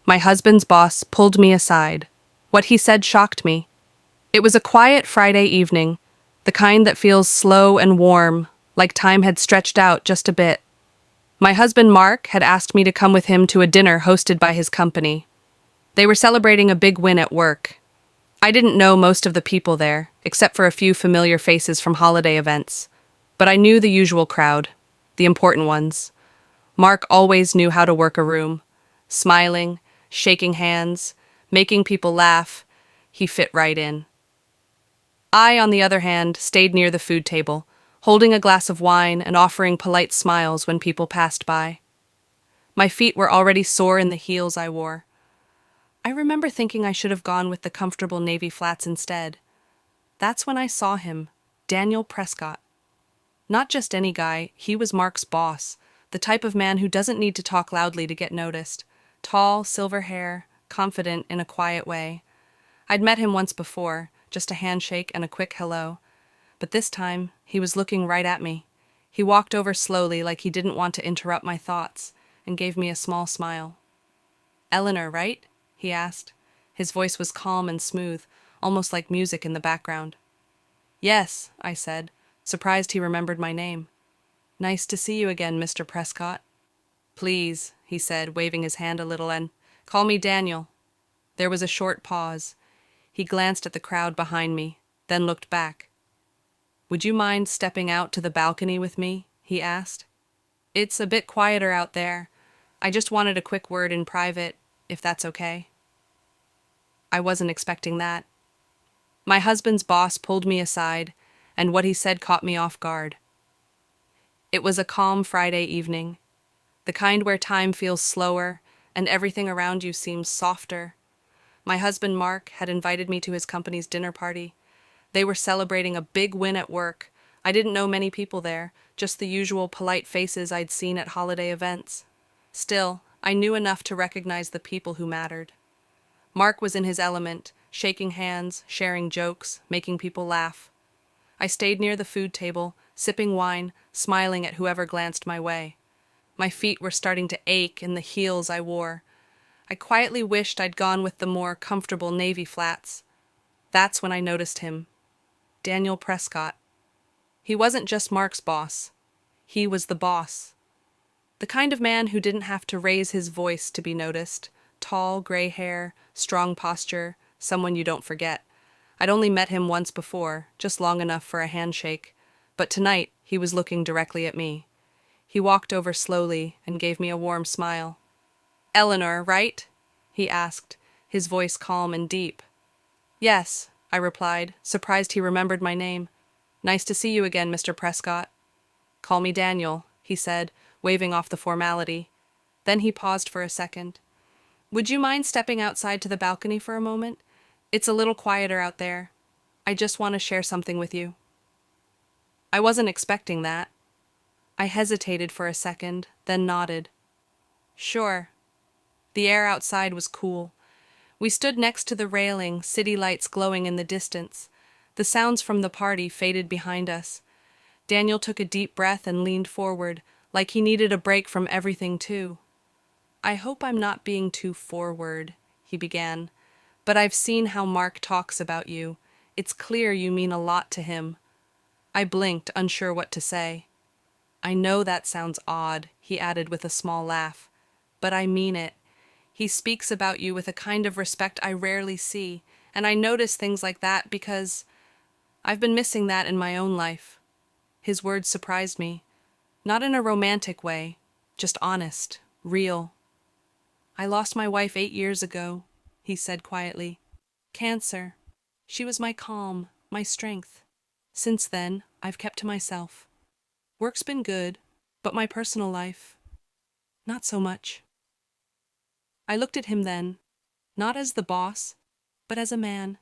My husband's boss pulled me aside. What he said shocked me. It was a quiet Friday evening, the kind that feels slow and warm, like time had stretched out just a bit. My husband Mark had asked me to come with him to a dinner hosted by his company. They were celebrating a big win at work. I didn't know most of the people there, except for a few familiar faces from holiday events. But I knew the usual crowd, the important ones. Mark always knew how to work a room. Smiling, shaking hands, making people laugh, he fit right in. I, on the other hand, stayed near the food table, holding a glass of wine and offering polite smiles when people passed by. My feet were already sore in the heels I wore. I remember thinking I should have gone with the comfortable navy flats instead. That's when I saw him, Daniel Prescott. Not just any guy, he was Mark's boss, the type of man who doesn't need to talk loudly to get noticed. Tall, silver hair, confident in a quiet way. I'd met him once before, just a handshake and a quick hello. But this time, he was looking right at me. He walked over slowly like he didn't want to interrupt my thoughts, and gave me a small smile. "Eleanor, right?" he asked. His voice was calm and smooth, almost like music in the background. "Yes," I said, surprised he remembered my name. "Nice to see you again, Mr. Prescott." "Please," he said, waving his hand a little, "and call me Daniel." There was a short pause. He glanced at the crowd behind me, then looked back. "Would you mind stepping out to the balcony with me?" he asked. "It's a bit quieter out there. I just wanted a quick word in private, if that's okay." I wasn't expecting that. My husband's boss pulled me aside, and what he said caught me off guard. It was a calm Friday evening, the kind where time feels slower and everything around you seems softer. My husband Mark had invited me to his company's dinner party. They were celebrating a big win at work. I didn't know many people there, just the usual polite faces I'd seen at holiday events. Still, I knew enough to recognize the people who mattered. Mark was in his element, shaking hands, sharing jokes, making people laugh. I stayed near the food table, sipping wine, smiling at whoever glanced my way. My feet were starting to ache in the heels I wore. I quietly wished I'd gone with the more comfortable navy flats. That's when I noticed him. Daniel Prescott. He wasn't just Mark's boss. He was the boss. The kind of man who didn't have to raise his voice to be noticed. Tall, gray hair, strong posture, someone you don't forget. I'd only met him once before, just long enough for a handshake. But tonight, he was looking directly at me. He walked over slowly and gave me a warm smile. "Eleanor, right?" he asked, his voice calm and deep. "Yes," I replied, surprised he remembered my name. "Nice to see you again, Mr. Prescott." "Call me Daniel," he said, waving off the formality. Then he paused for a second. "Would you mind stepping outside to the balcony for a moment? It's a little quieter out there. I just want to share something with you." I wasn't expecting that. I hesitated for a second, then nodded. "Sure." The air outside was cool. We stood next to the railing, city lights glowing in the distance. The sounds from the party faded behind us. Daniel took a deep breath and leaned forward, like he needed a break from everything too. "I hope I'm not being too forward," he began, "but I've seen how Mark talks about you. It's clear you mean a lot to him." I blinked, unsure what to say. "I know that sounds odd," he added with a small laugh, "but I mean it. He speaks about you with a kind of respect I rarely see, and I notice things like that because I've been missing that in my own life." His words surprised me. Not in a romantic way, just honest, real. "I lost my wife 8 years ago," he said quietly. "Cancer. She was my calm, my strength. Since then, I've kept to myself. Work's been good, but my personal life, not so much." I looked at him then, not as the boss, but as a man,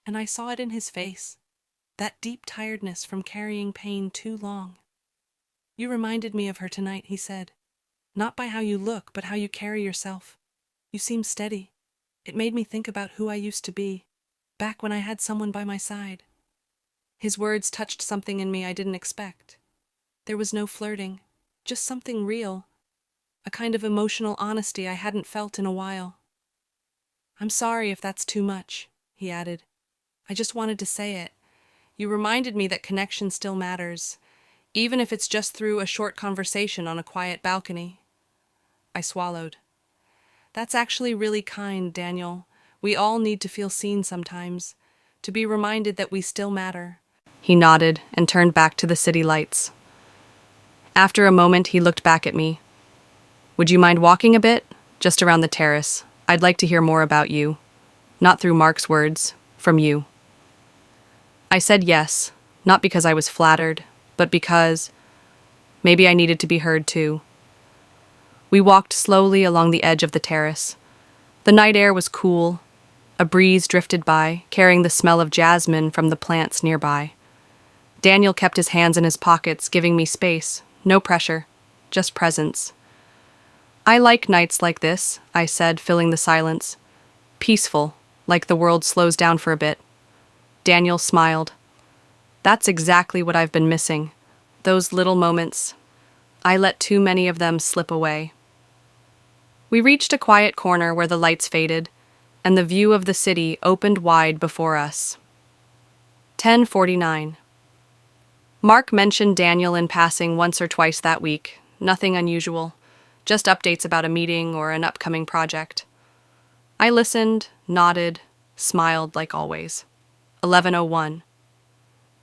and I saw it in his face, that deep tiredness from carrying pain too long. "You reminded me of her tonight," he said. "Not by how you look, but how you carry yourself. You seem steady. It made me think about who I used to be, back when I had someone by my side." His words touched something in me I didn't expect. There was no flirting, just something real, a kind of emotional honesty I hadn't felt in a while. I'm sorry if that's too much, he added. I just wanted to say it. You reminded me that connection still matters, even if it's just through a short conversation on a quiet balcony. I swallowed. That's actually really kind, Daniel. We all need to feel seen sometimes, to be reminded that we still matter. He nodded and turned back to the city lights. After a moment, he looked back at me. Would you mind walking a bit? Just around the terrace. I'd like to hear more about you. Not through Mark's words, from you. I said yes, not because I was flattered, but because maybe I needed to be heard too. We walked slowly along the edge of the terrace. The night air was cool. A breeze drifted by, carrying the smell of jasmine from the plants nearby. Daniel kept his hands in his pockets, giving me space. No pressure, just presence. I like nights like this, I said, filling the silence. Peaceful, like the world slows down for a bit. Daniel smiled. That's exactly what I've been missing. Those little moments. I let too many of them slip away. We reached a quiet corner where the lights faded, and the view of the city opened wide before us. 10:49. Mark mentioned Daniel in passing once or twice that week. Nothing unusual. Just updates about a meeting or an upcoming project. I listened, nodded, smiled like always. 11:01.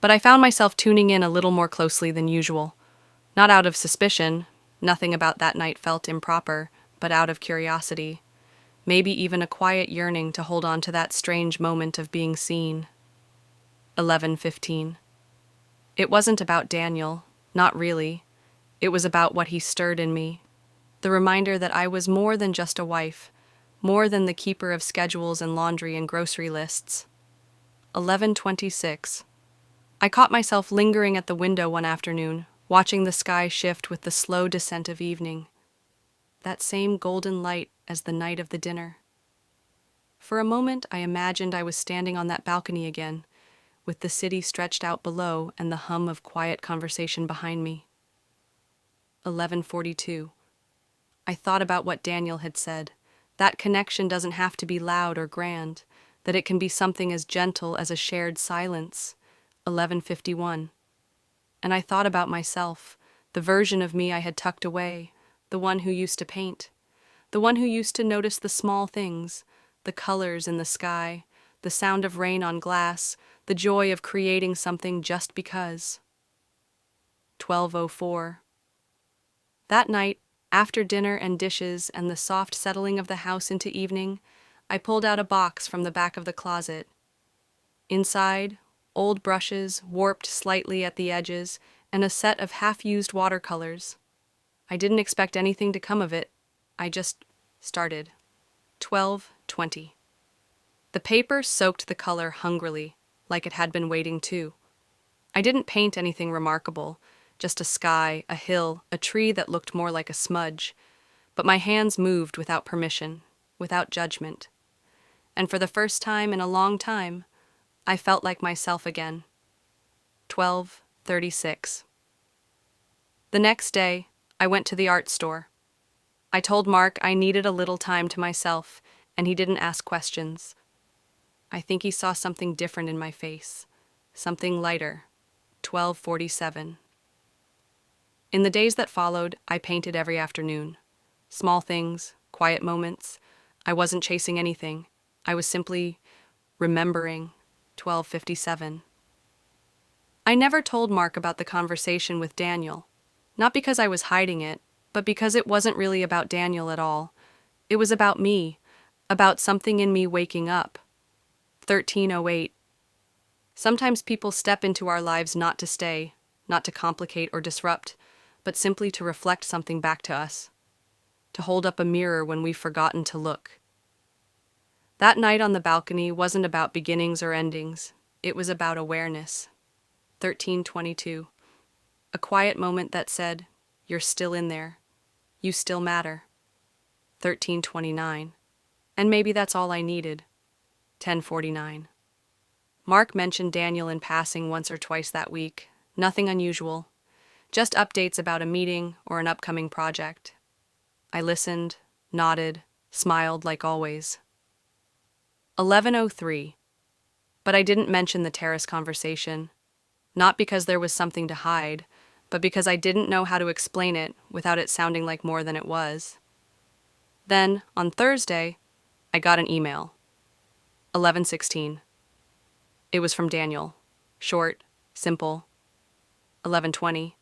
But I found myself tuning in a little more closely than usual. Not out of suspicion, nothing about that night felt improper, but out of curiosity. Maybe even a quiet yearning to hold on to that strange moment of being seen. 11:15. It wasn't about Daniel, not really. It was about what he stirred in me. The reminder that I was more than just a wife, more than the keeper of schedules and laundry and grocery lists. 11:26. I caught myself lingering at the window one afternoon, watching the sky shift with the slow descent of evening. That same golden light as the night of the dinner. For a moment, I imagined I was standing on that balcony again, with the city stretched out below and the hum of quiet conversation behind me. 11:42. I thought about what Daniel had said. That connection doesn't have to be loud or grand, that it can be something as gentle as a shared silence. 11:51. And I thought about myself, the version of me I had tucked away, the one who used to paint, the one who used to notice the small things, the colors in the sky, the sound of rain on glass, the joy of creating something just because. 12:04. That night, after dinner and dishes and the soft settling of the house into evening, I pulled out a box from the back of the closet. Inside, old brushes, warped slightly at the edges, and a set of half-used watercolors. I didn't expect anything to come of it. I just started. 12:20. The paper soaked the color hungrily, like it had been waiting too. I didn't paint anything remarkable, just a sky, a hill, a tree that looked more like a smudge. But my hands moved without permission, without judgment. And for the first time in a long time, I felt like myself again. 12:36. The next day, I went to the art store. I told Mark I needed a little time to myself, and he didn't ask questions. I think he saw something different in my face, something lighter. 12:47. In the days that followed, I painted every afternoon. Small things, quiet moments. I wasn't chasing anything. I was simply remembering. 12:57. I never told Mark about the conversation with Daniel, not because I was hiding it, but because it wasn't really about Daniel at all. It was about me, about something in me waking up. 13:08. Sometimes people step into our lives not to stay, not to complicate or disrupt, but simply to reflect something back to us, to hold up a mirror when we've forgotten to look. That night on the balcony wasn't about beginnings or endings. It was about awareness. 13:22. A quiet moment that said, "You're still in there. You still matter." 13:29. And maybe that's all I needed. 10:49. Mark mentioned Daniel in passing once or twice that week. Nothing unusual. Just updates about a meeting or an upcoming project. I listened, nodded, smiled like always. 11:03. But I didn't mention the terrace conversation. Not because there was something to hide, but because I didn't know how to explain it without it sounding like more than it was. Then, on Thursday, I got an email. 11:16. It was from Daniel. Short, simple. 11:20.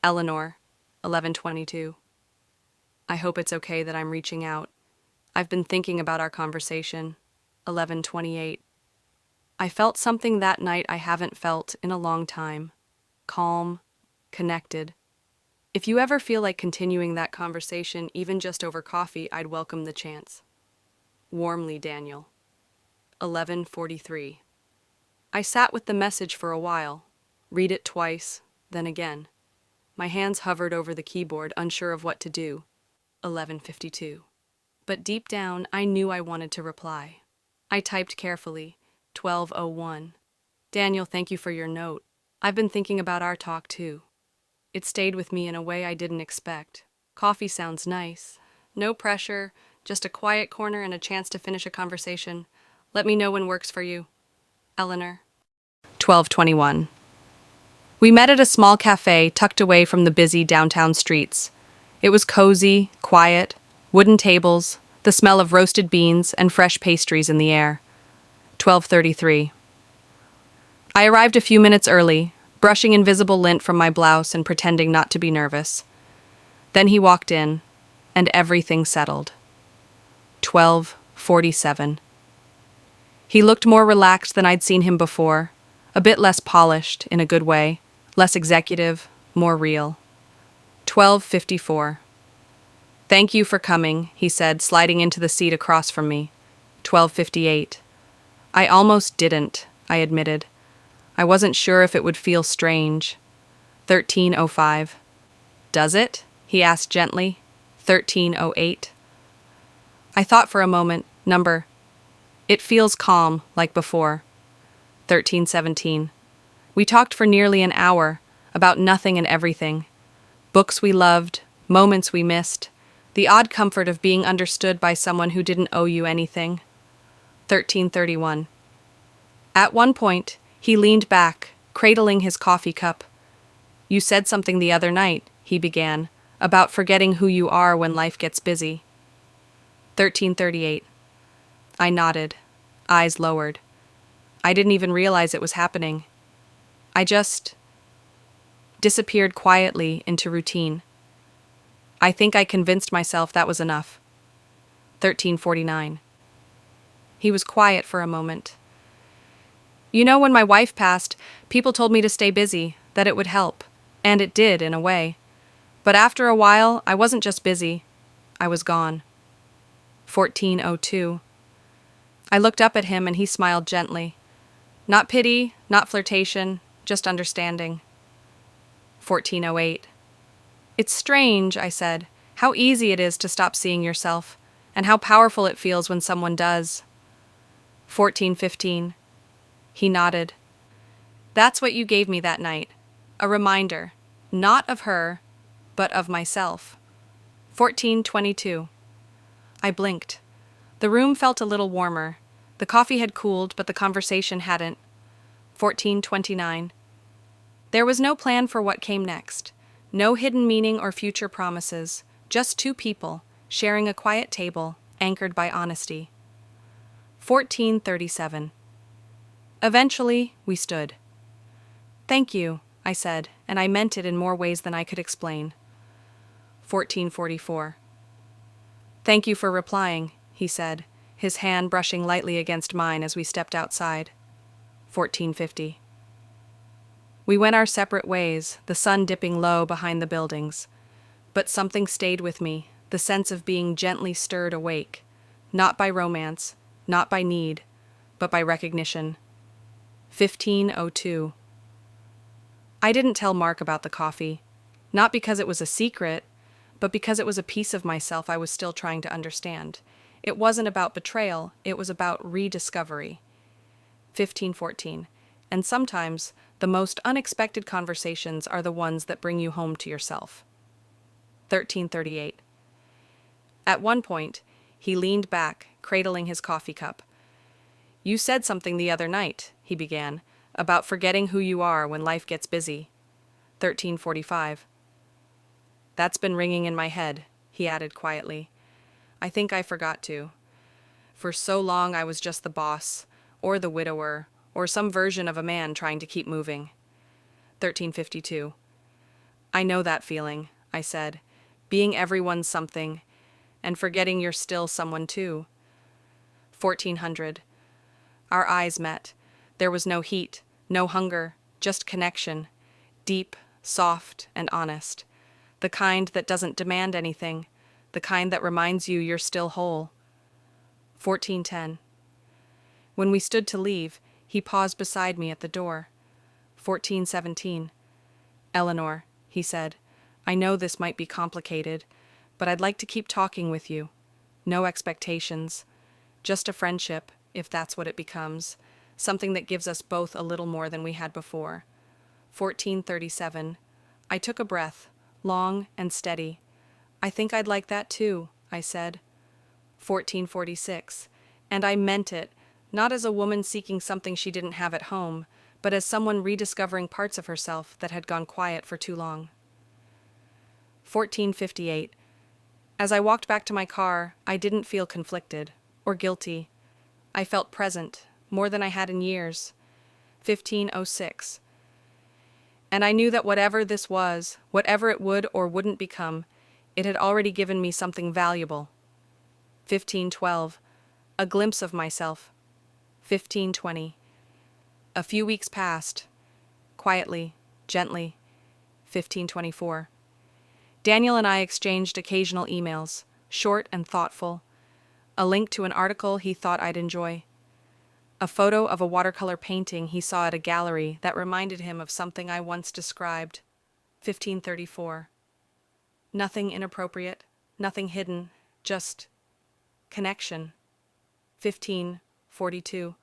Eleanor. 11:22. I hope it's okay that I'm reaching out. I've been thinking about our conversation. 11:28. I felt something that night I haven't felt in a long time. Calm, connected. If you ever feel like continuing that conversation, even just over coffee, I'd welcome the chance. Warmly, Daniel. 11:43. I sat with the message for a while. Read it twice, then again. My hands hovered over the keyboard, unsure of what to do. 11:52. But deep down, I knew I wanted to reply. I typed carefully. 12:01. Daniel, thank you for your note. I've been thinking about our talk too. It stayed with me in a way I didn't expect. Coffee sounds nice. No pressure, just a quiet corner and a chance to finish a conversation. Let me know when works for you. Eleanor. 12:21. We met at a small cafe tucked away from the busy downtown streets. It was cozy, quiet, wooden tables, the smell of roasted beans and fresh pastries in the air. 12:33. I arrived a few minutes early, brushing invisible lint from my blouse and pretending not to be nervous. Then he walked in, and everything settled. 12:47. He looked more relaxed than I'd seen him before, a bit less polished, in a good way, less executive, more real. 12:54. Thank you for coming, he said, sliding into the seat across from me. 12:58. I almost didn't, I admitted. I wasn't sure if it would feel strange. 13:05. Does it? He asked gently. 13:08. I thought for a moment. Number. It feels calm, like before. 13:17. We talked for nearly an hour, about nothing and everything. Books we loved, moments we missed, the odd comfort of being understood by someone who didn't owe you anything. 13:31. At one point, he leaned back, cradling his coffee cup. You said something the other night, he began, about forgetting who you are when life gets busy. 13:38. I nodded, eyes lowered. I didn't even realize it was happening. I just disappeared quietly into routine. I think I convinced myself that was enough. 13:49. He was quiet for a moment. You know, when my wife passed, people told me to stay busy, that it would help. And it did, in a way. But after a while, I wasn't just busy. I was gone. 14:02. I looked up at him and he smiled gently. Not pity, not flirtation, just understanding. 14:08. It's strange, I said, how easy it is to stop seeing yourself, and how powerful it feels when someone does. 14:15. He nodded. That's what you gave me that night. A reminder, not of her, but of myself. 14:22. I blinked. The room felt a little warmer. The coffee had cooled, but the conversation hadn't. 14:29. There was no plan for what came next. No hidden meaning or future promises. Just two people, sharing a quiet table, anchored by honesty. 14:37. Eventually, we stood. Thank you, I said, and I meant it in more ways than I could explain. 14:44. Thank you for replying, he said, his hand brushing lightly against mine as we stepped outside. 14:50. We went our separate ways, the sun dipping low behind the buildings. But something stayed with me, the sense of being gently stirred awake, not by romance, not by need, but by recognition. 15:02. I didn't tell Mark about the coffee, not because it was a secret, but because it was a piece of myself I was still trying to understand. It wasn't about betrayal, it was about rediscovery. 15:14. And sometimes, the most unexpected conversations are the ones that bring you home to yourself. 13:38. At one point, he leaned back, cradling his coffee cup. You said something the other night, he began, about forgetting who you are when life gets busy. 13:45. That's been ringing in my head, he added quietly. I think I forgot to. For so long I was just the boss, or the widower, or some version of a man trying to keep moving. 13:52. I know that feeling, I said, being everyone's something, and forgetting you're still someone too. 1400. Our eyes met. There was no heat, no hunger, just connection, deep, soft, and honest. The kind that doesn't demand anything, the kind that reminds you you're still whole. 1410. When we stood to leave, he paused beside me at the door. 1417. Eleanor, he said, I know this might be complicated, but I'd like to keep talking with you. No expectations. Just a friendship, if that's what it becomes. Something that gives us both a little more than we had before. 1437. I took a breath, long and steady. I think I'd like that too, I said. 1446. And I meant it, not as a woman seeking something she didn't have at home, but as someone rediscovering parts of herself that had gone quiet for too long. 1458. As I walked back to my car, I didn't feel conflicted or guilty. I felt present, more than I had in years. 1506. And I knew that whatever this was, whatever it would or wouldn't become, it had already given me something valuable. 1512. A glimpse of myself. 1520. A few weeks passed. Quietly, gently. 1524. Daniel and I exchanged occasional emails, short and thoughtful. A link to an article he thought I'd enjoy. A photo of a watercolor painting he saw at a gallery that reminded him of something I once described. 1534. Nothing inappropriate, nothing hidden, just connection. 1542.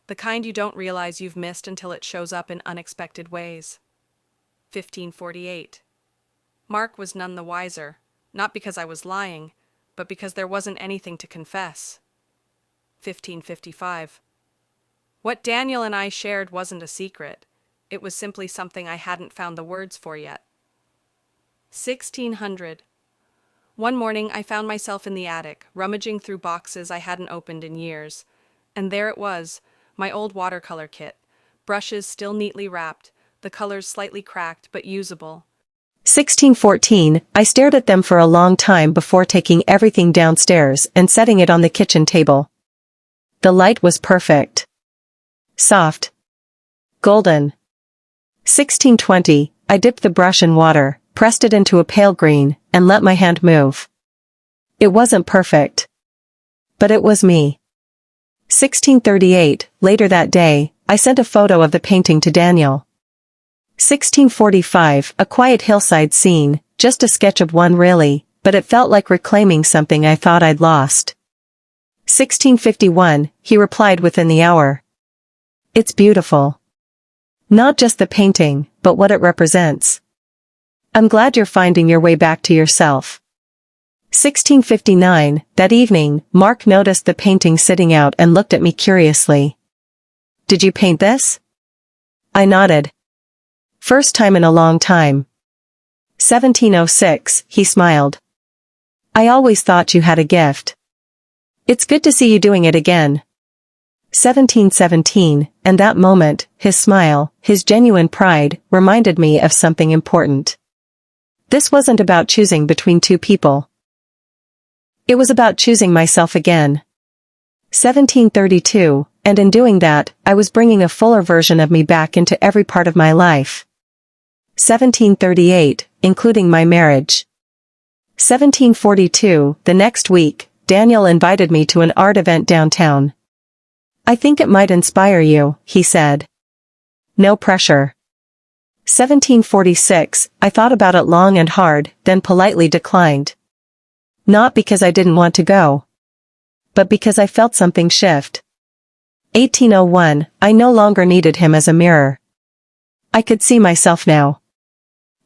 The kind you don't realize you've missed until it shows up in unexpected ways. 1548. Mark was none the wiser, not because I was lying, but because there wasn't anything to confess. 1555. What Daniel and I shared wasn't a secret. It was simply something I hadn't found the words for yet. 1600. One morning I found myself in the attic, rummaging through boxes I hadn't opened in years. And there it was, my old watercolor kit, brushes still neatly wrapped, the colors slightly cracked but usable. 1614, I stared at them for a long time before taking everything downstairs and setting it on the kitchen table. The light was perfect. Soft. Golden. 1620, I dipped the brush in water, pressed it into a pale green, and let my hand move. It wasn't perfect. But it was me. 1638, later that day, I sent a photo of the painting to Daniel. 1645, a quiet hillside scene, just a sketch of one really, but it felt like reclaiming something I thought I'd lost. 1651, he replied within the hour. It's beautiful. Not just the painting, but what it represents. I'm glad you're finding your way back to yourself. 1659, that evening, Mark noticed the painting sitting out and looked at me curiously. Did you paint this? I nodded. First time in a long time. 1706, he smiled. I always thought you had a gift. It's good to see you doing it again. 1717, and that moment, his smile, his genuine pride, reminded me of something important. This wasn't about choosing between two people. It was about choosing myself again. 1732, and in doing that, I was bringing a fuller version of me back into every part of my life. 1738, including my marriage. 1742, the next week, Daniel invited me to an art event downtown. I think it might inspire you, he said. No pressure. 1746, I thought about it long and hard, then politely declined. Not because I didn't want to go, but because I felt something shift. 1801, I no longer needed him as a mirror. I could see myself now.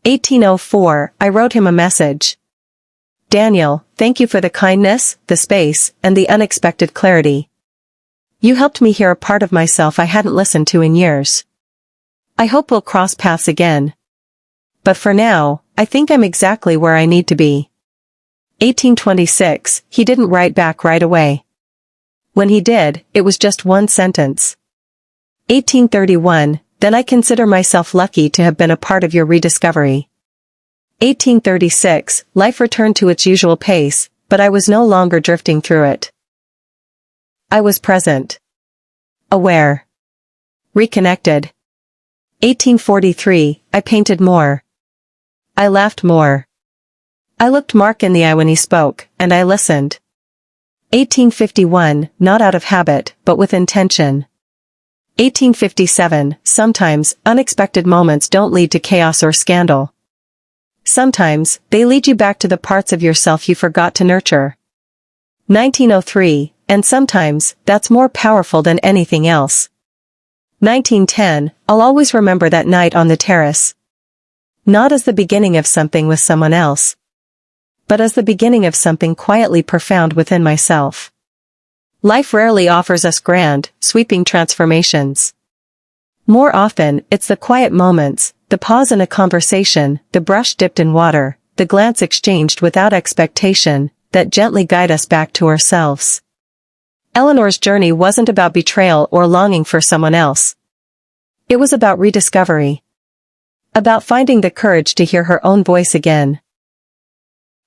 1804, I wrote him a message. Daniel, thank you for the kindness, the space, and the unexpected clarity. You helped me hear a part of myself I hadn't listened to in years. I hope we'll cross paths again. But for now, I think I'm exactly where I need to be. 1826, he didn't write back right away. When he did, it was just one sentence. 1831, then I consider myself lucky to have been a part of your rediscovery. 1836, life returned to its usual pace, but I was no longer drifting through it. I was present. Aware. Reconnected. 1843, I painted more. I laughed more. I looked Mark in the eye when he spoke, and I listened. 1851, not out of habit, but with intention. 1857, sometimes, unexpected moments don't lead to chaos or scandal. Sometimes, they lead you back to the parts of yourself you forgot to nurture. 1903, and sometimes, that's more powerful than anything else. 1910, I'll always remember that night on the terrace. Not as the beginning of something with someone else, but as the beginning of something quietly profound within myself. Life rarely offers us grand, sweeping transformations. More often, it's the quiet moments, the pause in a conversation, the brush dipped in water, the glance exchanged without expectation, that gently guide us back to ourselves. Eleanor's journey wasn't about betrayal or longing for someone else. It was about rediscovery. About finding the courage to hear her own voice again.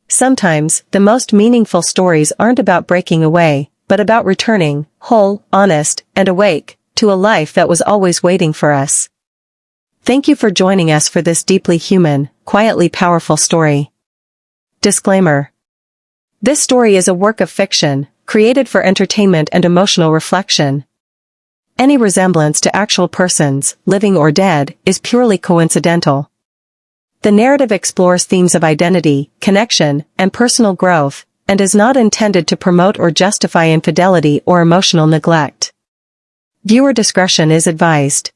Sometimes, the most meaningful stories aren't about breaking away, but about returning, whole, honest, and awake, to a life that was always waiting for us. Thank you for joining us for this deeply human, quietly powerful story. Disclaimer. This story is a work of fiction, created for entertainment and emotional reflection. Any resemblance to actual persons, living or dead, is purely coincidental. The narrative explores themes of identity, connection, and personal growth, and is not intended to promote or justify infidelity or emotional neglect. Viewer discretion is advised.